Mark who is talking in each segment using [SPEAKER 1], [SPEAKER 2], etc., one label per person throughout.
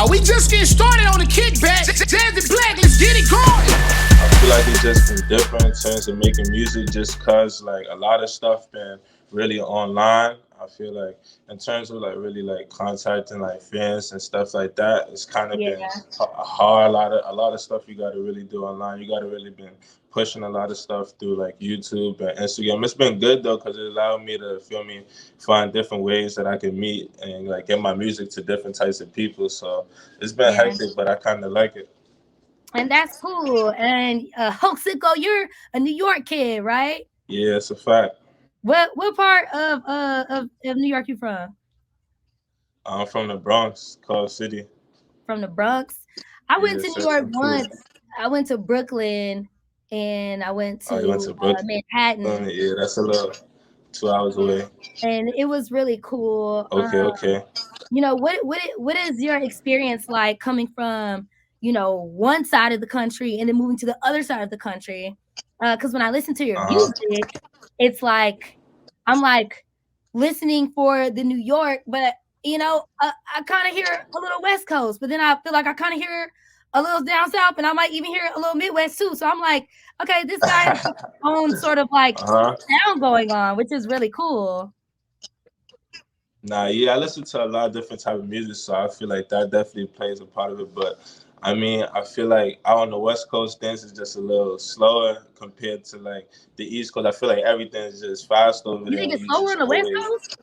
[SPEAKER 1] We just getting started on the kickback. Jazzy Black, let's get it going.
[SPEAKER 2] I feel like it's just been different in terms of making music just cause like a lot of stuff been really online. I feel like in terms of like really like contacting like fans and stuff like that, it's kind of been
[SPEAKER 3] Yeah.
[SPEAKER 2] hard. A lot of stuff you got to really do online. You got to really been pushing a lot of stuff through like YouTube and Instagram. It's been good though because it allowed me to feel me find different ways that I can meet and like get my music to different types of people. So it's been
[SPEAKER 3] Yeah.
[SPEAKER 2] hectic, but I kind of like it.
[SPEAKER 3] And that's cool. And HULKSICKO, you're a New York kid, right?
[SPEAKER 2] Yeah, it's a fact.
[SPEAKER 3] What part of New York you from?
[SPEAKER 2] I'm from the Bronx, Call City.
[SPEAKER 3] From the Bronx. I went
[SPEAKER 2] Yeah,
[SPEAKER 3] to New York
[SPEAKER 2] Section 2.
[SPEAKER 3] once. I went to Brooklyn and I went
[SPEAKER 2] Oh, you went
[SPEAKER 3] to
[SPEAKER 2] to Brooklyn?
[SPEAKER 3] Manhattan,
[SPEAKER 2] Yeah, that's a little 2 hours away.
[SPEAKER 3] and it was really cool.
[SPEAKER 2] Okay, okay.
[SPEAKER 3] What is your experience like coming from one side of the country and then moving to the other side of the country? Because when I listen to your
[SPEAKER 2] Uh-huh.
[SPEAKER 3] music, it's like I'm like listening for the New York, but I kind of hear a little West Coast, but then I feel like I kind of hear a little down south, and I might even hear a little Midwest too. So I'm like, okay, this guy has his own sort of like
[SPEAKER 2] Uh-huh.
[SPEAKER 3] sound going on, which is really cool.
[SPEAKER 2] Nah, yeah, I listen to a lot of different type of music, so I feel like that definitely plays a part of it. But I mean, I feel like out on the West Coast, things is just a little slower compared to like the East Coast. I feel like everything's just fast over
[SPEAKER 3] You
[SPEAKER 2] there.
[SPEAKER 3] think
[SPEAKER 2] Where
[SPEAKER 3] it's
[SPEAKER 2] you
[SPEAKER 3] slower on
[SPEAKER 2] just
[SPEAKER 3] the West
[SPEAKER 2] always
[SPEAKER 3] Coast?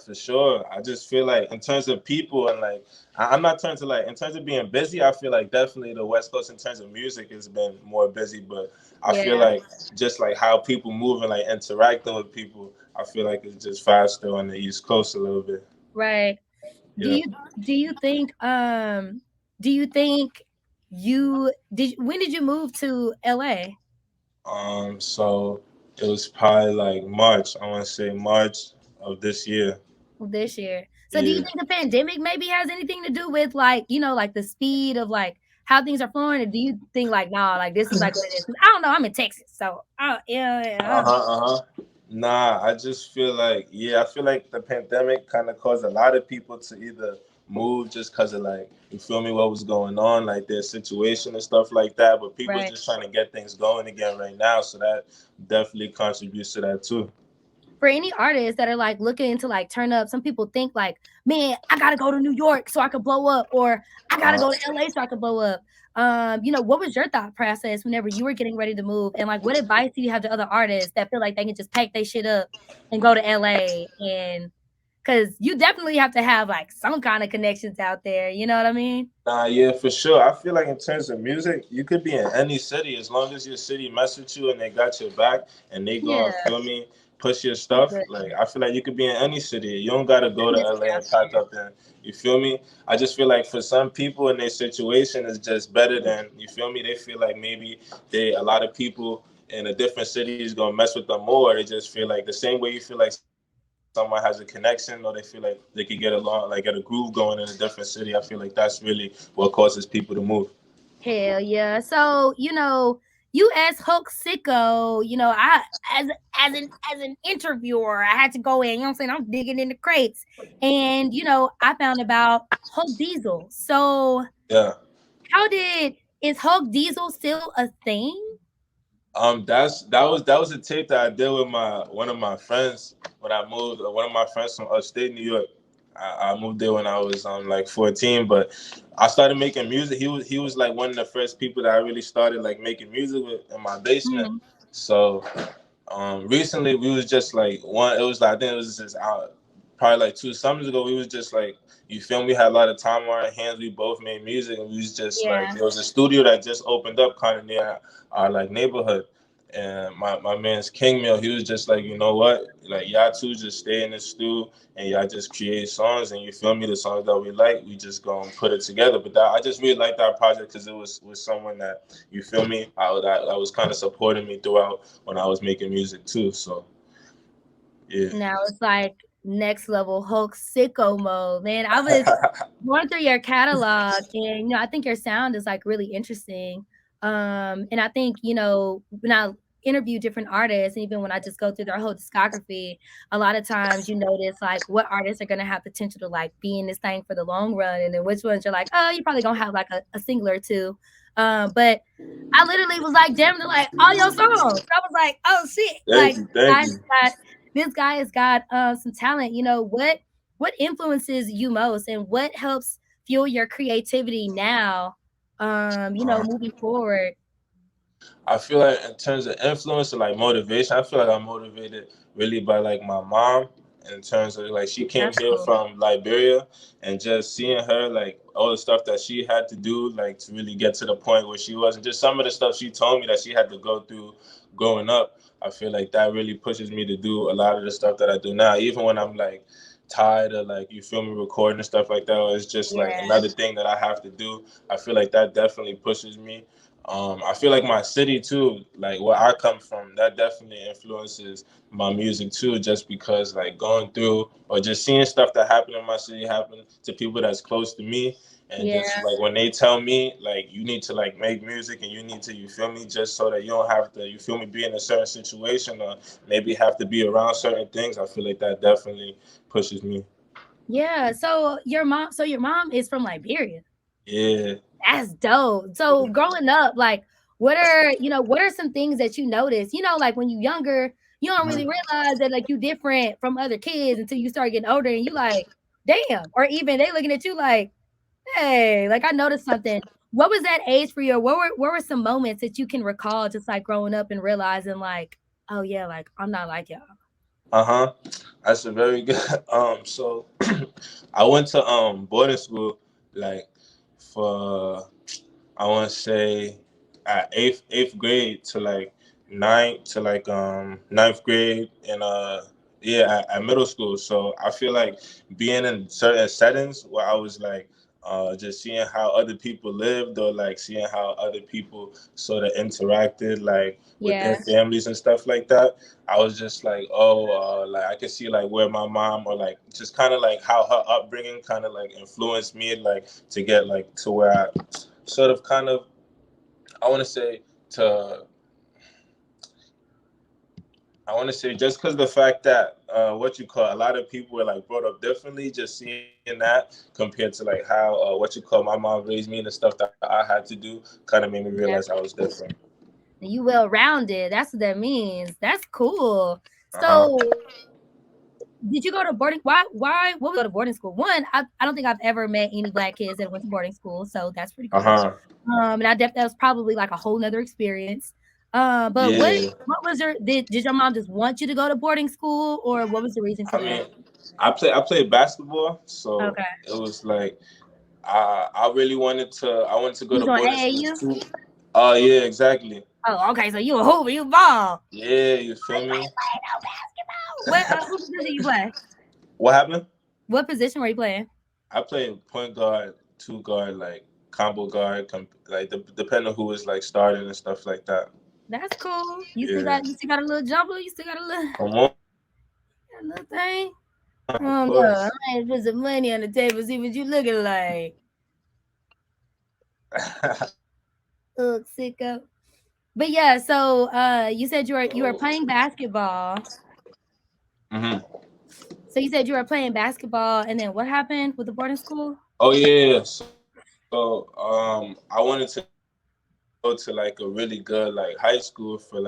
[SPEAKER 2] For sure. I just feel like in terms of people and like I'm not trying to like in terms of being busy, I feel like definitely the West Coast in terms of music has been more busy, but I feel
[SPEAKER 3] Yeah,
[SPEAKER 2] like just like how people move and like interacting with people, I feel like it's just faster on the East Coast a little bit.
[SPEAKER 3] right. Do
[SPEAKER 2] Yeah.
[SPEAKER 3] you do you think do you think when did you move to LA
[SPEAKER 2] So it was probably like March. I want to say March of this year.
[SPEAKER 3] this year? So do you
[SPEAKER 2] Yeah.
[SPEAKER 3] think the pandemic maybe has anything to do with like, like the speed of like how things are flowing? Or do you think like, nah, like this is like what it is? 'Cause I don't know. I'm in Texas. So yeah.
[SPEAKER 2] Uh huh. Uh huh. Nah, I just feel like I feel like the pandemic kind of caused a lot of people to either move just because of like you feel me what was going on like their situation and stuff like that, but people
[SPEAKER 3] Right.
[SPEAKER 2] just trying to get things going again right now, so that definitely contributes to that too.
[SPEAKER 3] For any artists that are like looking to like turn up, some people think like, man, I gotta go to New York so I could blow up, or I gotta
[SPEAKER 2] Uh,
[SPEAKER 3] go to LA so I could blow up. What was your thought process whenever you were getting ready to move? And like what advice do you have to other artists that feel like they can just pack their shit up and go to LA? And because you definitely have to have like some kind of connections out there, you know what I mean?
[SPEAKER 2] Nah, yeah, for sure. I feel like in terms of music, you could be in any city as long as your city mess with you and they got your back and they
[SPEAKER 3] Yeah,
[SPEAKER 2] gonna feel me push your
[SPEAKER 3] that's
[SPEAKER 2] stuff.
[SPEAKER 3] good.
[SPEAKER 2] Like I feel like you could be in any city. You don't gotta go to
[SPEAKER 3] Business
[SPEAKER 2] LA
[SPEAKER 3] out
[SPEAKER 2] and pack
[SPEAKER 3] there.
[SPEAKER 2] up and you feel me. I just feel like for some people in their situation, it's just better than you feel me. They feel like maybe a lot of people in a different city is gonna mess with them more. They just feel like the same way you feel like someone has a connection or they feel like they could get along, like get a groove going in a different city. I feel like that's really what causes people to move.
[SPEAKER 3] Hell yeah. So, you as Hulk Sicko, I as an interviewer, I had to go in, I'm saying? I'm digging in the crates. And, I found about Hulk Diesel. So
[SPEAKER 2] Yeah.
[SPEAKER 3] how did is Hulk Diesel still a thing?
[SPEAKER 2] That was a tape that I did with my one of my friends when I moved. One of my friends from upstate New York. I moved there when I was like 14, but I started making music. He was like one of the first people that I really started like making music with in my basement.
[SPEAKER 3] Mhm.
[SPEAKER 2] So recently we was just like one. It was like I think it was just probably like 2 summers ago. We was just like you feel me. We had a lot of time on our hands. We both made music, and we was just like
[SPEAKER 3] Yeah.
[SPEAKER 2] there was a studio that just opened up kind of near our like neighborhood. And my man's King Mill, he was just like, you know what, like y'all two just stay in the stew and y'all just create songs, and you feel me, the songs that we like, we just gonna put it together. But I just really liked that project because it was with someone that you feel me, I was kind of supporting me throughout when I was making music too. So yeah.
[SPEAKER 3] Now it's like next level Hulk Sicko mode. Man, I was going through your catalog and I think your sound is like really interesting. And I think, when I interview different artists, and even when I just go through their whole discography, a lot of times you notice like what artists are gonna have potential to like be in this thing for the long run, and then which ones you're like, oh, you're probably gonna have like a single or two. But I literally was like jamming to like all your songs. I was like, oh shit, like
[SPEAKER 2] Thank you.
[SPEAKER 3] this guy has got some talent. You know what influences you most, and what helps fuel your creativity now? You know, moving forward.
[SPEAKER 2] I feel like in terms of influence or like motivation, I feel like I'm motivated really by like my mom in terms of like she came
[SPEAKER 3] That's
[SPEAKER 2] here
[SPEAKER 3] cool.
[SPEAKER 2] from Liberia, and just seeing her like all the stuff that she had to do like to really get to the point where she was, and just some of the stuff she told me that she had to go through growing up. I feel like that really pushes me to do a lot of the stuff that I do now, even when I'm like tired of like, you feel me, recording and stuff like that, or it's just like
[SPEAKER 3] Yeah.
[SPEAKER 2] another thing that I have to do. I feel like that definitely pushes me. I feel like my city too, like where I come from, that definitely influences my music too, just because like going through or just seeing stuff that happened in my city happen to people that's close to me. And
[SPEAKER 3] Yeah.
[SPEAKER 2] just like when they tell me like you need to like make music and you need to, you feel me, just so that you don't have to, you feel me, be in a certain situation or maybe have to be around certain things, I feel like that definitely pushes me.
[SPEAKER 3] Yeah. So your mom is from Liberia.
[SPEAKER 2] Yeah.
[SPEAKER 3] That's dope. So growing up, like what are some things that you notice? You know, like when you're younger, you don't really realize that like you different from other kids until you start getting older and you like, damn. Or even they looking at you like, hey, like I noticed something. What was that age for you? Or what were some moments that you can recall just like growing up and realizing like, oh yeah, like I'm not like y'all.
[SPEAKER 2] Uh-huh. That's a very good so I went to boarding school like for I want to say at eighth grade to like ninth grade and yeah at middle school. So I feel like being in certain settings where I was like just seeing how other people lived, or like seeing how other people sort of interacted like with their
[SPEAKER 3] Yeah.
[SPEAKER 2] families and stuff like that. I was just like, oh, like I could see like where my mom, or like just kind of like how her upbringing kind of like influenced me, like to get like to where I sort of kind of, I want to say to, I want to say just because the fact that what you call, a lot of people were like brought up differently, just seeing that compared to like how what you call, my mom raised me and the stuff that I had to do, kind of made me
[SPEAKER 3] Yeah.
[SPEAKER 2] realize I was different.
[SPEAKER 3] You well rounded. That's what that means. That's cool.
[SPEAKER 2] Uh huh.
[SPEAKER 3] So did you go to boarding? Why? What was go to boarding school? One, I don't think I've ever met any black kids that went to boarding school, so that's pretty
[SPEAKER 2] Uh
[SPEAKER 3] cool.
[SPEAKER 2] huh.
[SPEAKER 3] And that was probably like a whole nother experience. But
[SPEAKER 2] Yeah.
[SPEAKER 3] what was your did your mom just want you to go to boarding school, or what was the reason for
[SPEAKER 2] I
[SPEAKER 3] that?
[SPEAKER 2] mean, I played basketball, so
[SPEAKER 3] Okay,
[SPEAKER 2] it was like I really I wanted to
[SPEAKER 3] you
[SPEAKER 2] go
[SPEAKER 3] was
[SPEAKER 2] to
[SPEAKER 3] on
[SPEAKER 2] boarding school
[SPEAKER 3] AAU.
[SPEAKER 2] too. Oh yeah, exactly.
[SPEAKER 3] Oh, okay, so you a hooper, you ball.
[SPEAKER 2] Yeah, you feel me?
[SPEAKER 3] No basketball. What position you play?
[SPEAKER 2] What happened?
[SPEAKER 3] What position were you playing?
[SPEAKER 2] I played point guard, two guard, like combo guard, like depending on who was like starting and stuff like that.
[SPEAKER 3] That's cool.
[SPEAKER 2] Yeah,
[SPEAKER 3] You still got a little jumper. You still got
[SPEAKER 2] come on,
[SPEAKER 3] a little thing.
[SPEAKER 2] of
[SPEAKER 3] Oh no, I
[SPEAKER 2] course.
[SPEAKER 3] ain't put some money on the table. See what you looking like. Look, sicko. But yeah, so you said you were playing basketball.
[SPEAKER 2] hmm
[SPEAKER 3] So you said you were playing basketball, and then what happened with the boarding school?
[SPEAKER 2] Oh yeah, so I wanted to go to like a really good like high school for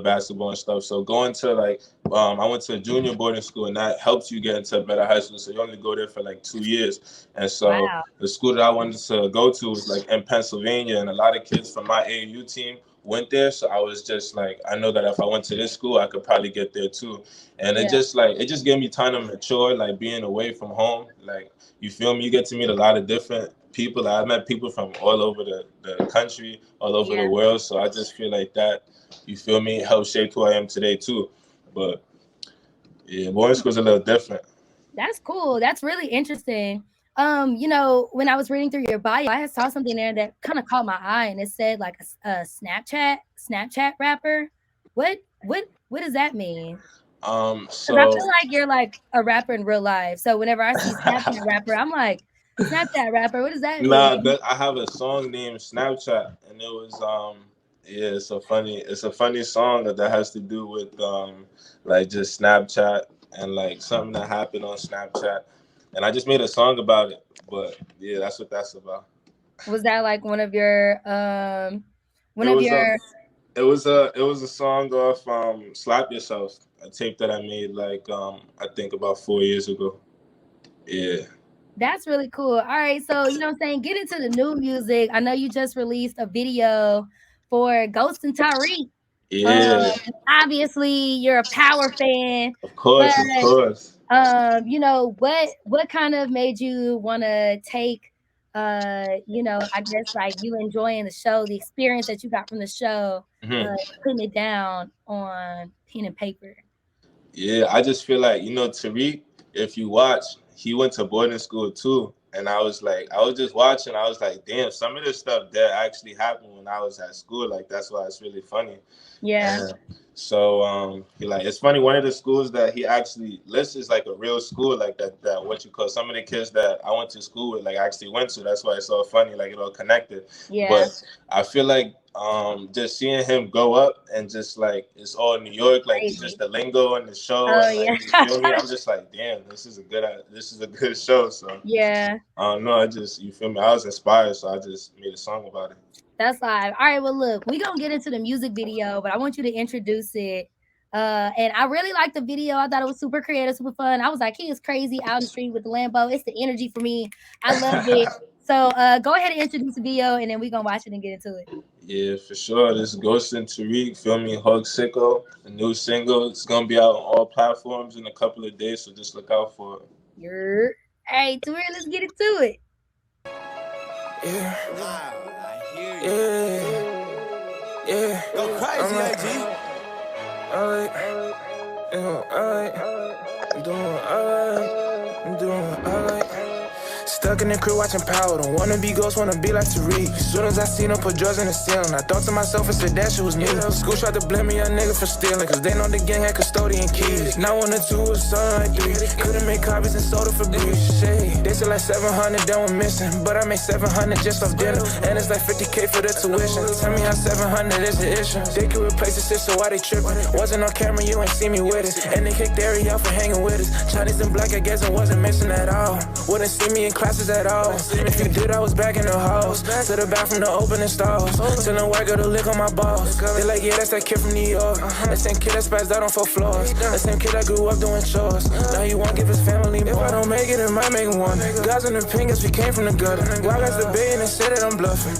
[SPEAKER 2] basketball and stuff. So going to like I went to a junior boarding school, and that helps you get into a better high school. So you only go there for like 2 years. And so
[SPEAKER 3] Wow.
[SPEAKER 2] the school that I wanted to go to was like in Pennsylvania, and a lot of kids from my AAU team went there. So I was just like, I know that if I went to this school, I could probably get there too. And
[SPEAKER 3] Yeah.
[SPEAKER 2] it just gave me time to mature, like being away from home. Like, you feel me? You get to meet a lot of different people. I met people from all over the country, all over the
[SPEAKER 3] Yeah.
[SPEAKER 2] world. So I just feel like that, you feel me, helped shape who I am today too. But yeah, boarding school's a little different.
[SPEAKER 3] That's cool. That's really interesting. You know, when I was reading through your bio, I saw something there that kind of caught my eye, and it said like a Snapchat rapper. What does that mean? Because I
[SPEAKER 2] So
[SPEAKER 3] feel like you're like a rapper in real life. So whenever I see Snapchat rapper, I'm like, Snapchat rapper. What does that
[SPEAKER 2] nah,
[SPEAKER 3] mean?
[SPEAKER 2] but I have a song named Snapchat, and it was Yeah, it's a funny song that has to do with like just Snapchat and like something that happened on Snapchat, and I just made a song about it. But yeah, that's what that's about.
[SPEAKER 3] Was that like one
[SPEAKER 2] It
[SPEAKER 3] of
[SPEAKER 2] was a
[SPEAKER 3] your
[SPEAKER 2] it was a song off Slap Yourself, a tape that I made like I think about 4 years ago. Yeah.
[SPEAKER 3] That's really cool. All right, so you know what I'm saying, get into the new music. I know you just released a video for Ghost and Tariq.
[SPEAKER 2] Yeah,
[SPEAKER 3] Obviously you're a Power fan,
[SPEAKER 2] of
[SPEAKER 3] but
[SPEAKER 2] course, of course.
[SPEAKER 3] you know, what kind of made you want to take you know, I guess like you enjoying the show, the experience that you got from the show, uh
[SPEAKER 2] Mhm.
[SPEAKER 3] putting it down on pen and paper.
[SPEAKER 2] Yeah, I just feel like, Tariq, if you watch, he went to boarding school too. And I was like, I was just watching, I was like, damn, some of this stuff that actually happened when I was at school. Like, that's why it's really funny.
[SPEAKER 3] Yeah.
[SPEAKER 2] And so he like it's funny, one of the schools that he actually lists is like a real school, like that what you call some of the kids that I went to school with like actually went to. That's why it's so funny, like it all connected.
[SPEAKER 3] Yeah.
[SPEAKER 2] But I feel like just seeing him go up and just like it's all New York, like just
[SPEAKER 3] Crazy.
[SPEAKER 2] the lingo and the show
[SPEAKER 3] Oh
[SPEAKER 2] and
[SPEAKER 3] yeah.
[SPEAKER 2] like you feel me? I'm just like, damn, this is a good show. So
[SPEAKER 3] Yeah.
[SPEAKER 2] I don't know, I just you feel me? I was inspired, so I just made a song about it.
[SPEAKER 3] That's live. All right, well, look, we're gonna get into the music video, but I want you to introduce it. And I really liked the video. I thought it was super creative, super fun. I was like, he is crazy out in the street with the Lambo. It's the energy for me. I loved it. So go ahead and introduce the video and then we're gonna watch it and get into it.
[SPEAKER 2] Yeah, for sure. This is Ghost and Tariq, feel me, HULKSICKO, the new single. It's gonna be out on all platforms in a couple of days, so just look out for it.
[SPEAKER 3] You're hey, Tariq, let's get into it.
[SPEAKER 4] Yeah. Yeah. Yeah. Go crazy, AG. Alright. Alright. I'm doing alright. I'm doing alright. Stuck in the crib watching Power. Don't wanna be Ghost, wanna be like Tariq. As soon as I seen him put drugs in the ceiling, I thought to myself and said that shit was new. School tried to blame me, a nigga, for stealing, cause they know the gang had custodian keys. Now 1 or 2 was something like 3. Couldn't make copies and soda for breeze. They said like 700 that went missing, but I made 700 just off dinner. And it's like 50K for the tuition. Tell me how 700 is the issue. They could replace the shit, so why they tripping? Wasn't on camera, you ain't see me with it. And they kicked Ari out for hanging with us. Chinese and black, I guess it wasn't missing at all. Wouldn't see me in classes at all. If you did, I was back in the house. To the bathroom to opening stalls. Telling white girl to lick on my balls. They like, yeah, that's that kid from New York. That same kid that spazzed out on 4 floors. That same kid that grew up doing chores. Now he won't give his family more. If I don't make it, it might make him one. Guys in the pink, guess we came from the gutter. Why guys the bay and they said that I'm bluffing.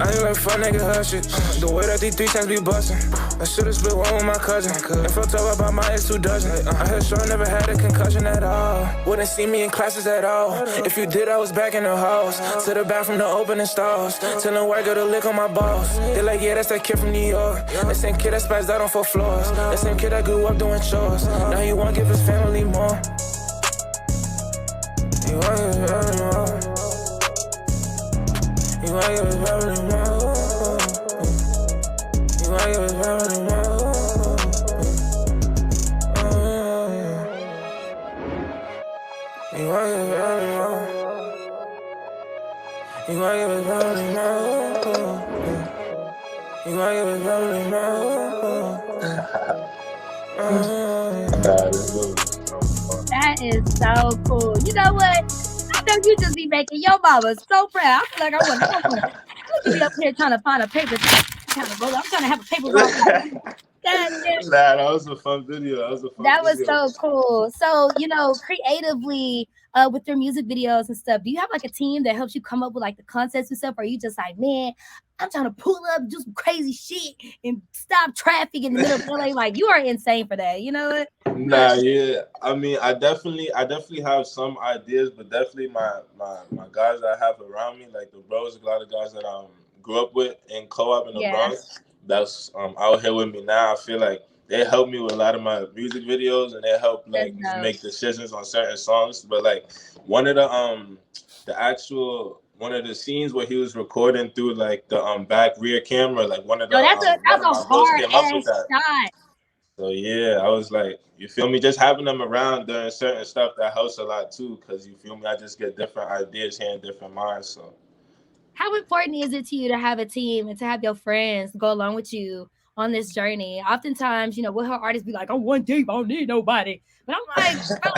[SPEAKER 4] I ain't like fuck nigga hush it. The way that these 3 times be busting. I should've split one with my cousin. And felt up about my ex 2 dozen. I heard sure never had a concussion at all. Wouldn't see me in classes at all. If you did, I was back in the house. To the bathroom to opening stalls. Telling white girl to lick on my balls. They like, yeah, that's that kid from New York. That same kid that spazzed out on 4 floors. That same kid that grew up doing chores. Now he won't give his family more. He won't give his family more. He won't give his family more. He won't give his family more. He won't give his family more. He won't give his family more. He won't give his family more.
[SPEAKER 3] That is so cool. You know what? I know you just be making your mama so proud. I feel like I want to be up here trying to find a paper kind of roll. I'm trying to have a paper roll.
[SPEAKER 2] That was a fun video.
[SPEAKER 3] That was so cool. So, you know, creatively, with your music videos and stuff, do you have like a team that helps you come up with like the concepts and stuff? Or are you just like, man, I'm trying to pull up, do some crazy shit and stop traffic in the middle of LA? Like, you are insane for that. You know what?
[SPEAKER 2] Nah, yeah. I mean, I definitely have some ideas, but definitely my guys that I have around me, like the bros, a lot of guys that I grew up with in co-op in the Bronx, that's out here with me now. I feel like they help me with a lot of my music videos, and they help like make decisions on certain songs. But like one of the scenes where he was recording through like the back rear camera, like one of the
[SPEAKER 3] that's a hard
[SPEAKER 2] came up with
[SPEAKER 3] ass
[SPEAKER 2] that.
[SPEAKER 3] shot.
[SPEAKER 2] So yeah, I was like, you feel me? Just having them around during certain stuff that helps a lot too, because you feel me? I just get different ideas here and different minds. So
[SPEAKER 3] How important is it to you to have a team and to have your friends go along with you on this journey? Oftentimes, we'll hear artists be like, "I'm one deep, I don't need nobody." But I'm like, bro,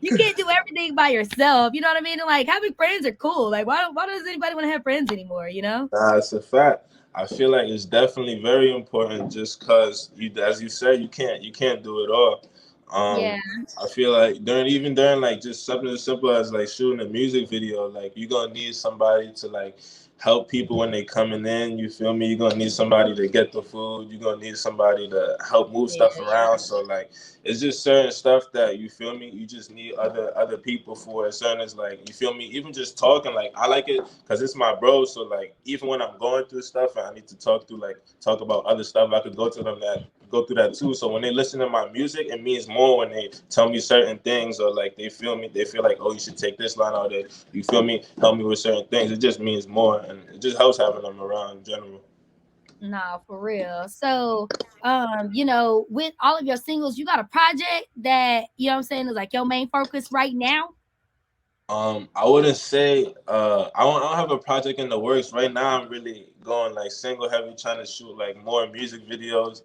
[SPEAKER 3] you can't do everything by yourself. You know what I mean? And like having friends are cool. Like, why does anybody want to have friends anymore?
[SPEAKER 2] Nah, it's a fact. I feel like it's definitely very important just because as you said, you can't do it all.
[SPEAKER 3] Yeah,
[SPEAKER 2] I feel like during like just something as simple as like shooting a music video, like you're gonna need somebody to like help people when they coming in. You feel me? You're gonna need somebody to get the food. You're gonna need somebody to help move
[SPEAKER 3] yeah,
[SPEAKER 2] stuff around. So like it's just certain stuff that you feel me. You just need other people for it. Certain is like you feel me. Even just talking, like I like it because it's my bro. So like even when I'm going through stuff and I need to talk about other stuff, I could go through that too. So when they listen to my music, it means more when they tell me certain things or like they feel like, oh, you should take this line out there. You feel me? Help me with certain things. It just means more, and it just helps having them around in general.
[SPEAKER 3] nah, for real. So, with all of your singles, you got a project that what I'm saying is like your main focus right now.
[SPEAKER 2] I wouldn't say I don't have a project in the works right now. I'm really going like single heavy, trying to shoot like more music videos.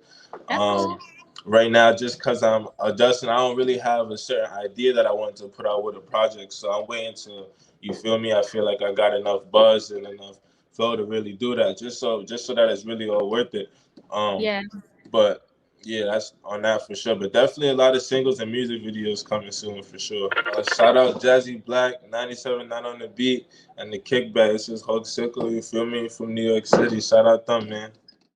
[SPEAKER 3] That's
[SPEAKER 2] Um,
[SPEAKER 3] cool.
[SPEAKER 2] right now, just because I'm adjusting, I don't really have a certain idea that I want to put out with a project. So I'm waiting to, you feel me? I feel like I got enough buzz and enough flow to really do that. Just so that it's really all worth it. Um,
[SPEAKER 3] Yeah.
[SPEAKER 2] but yeah, that's on that for sure. But definitely a lot of singles and music videos coming soon for sure. Shout out Jazzy Black, 97.9 on the beat, and the kickback. This is HULKSICKO, you feel me? From New York City. Shout out them, man.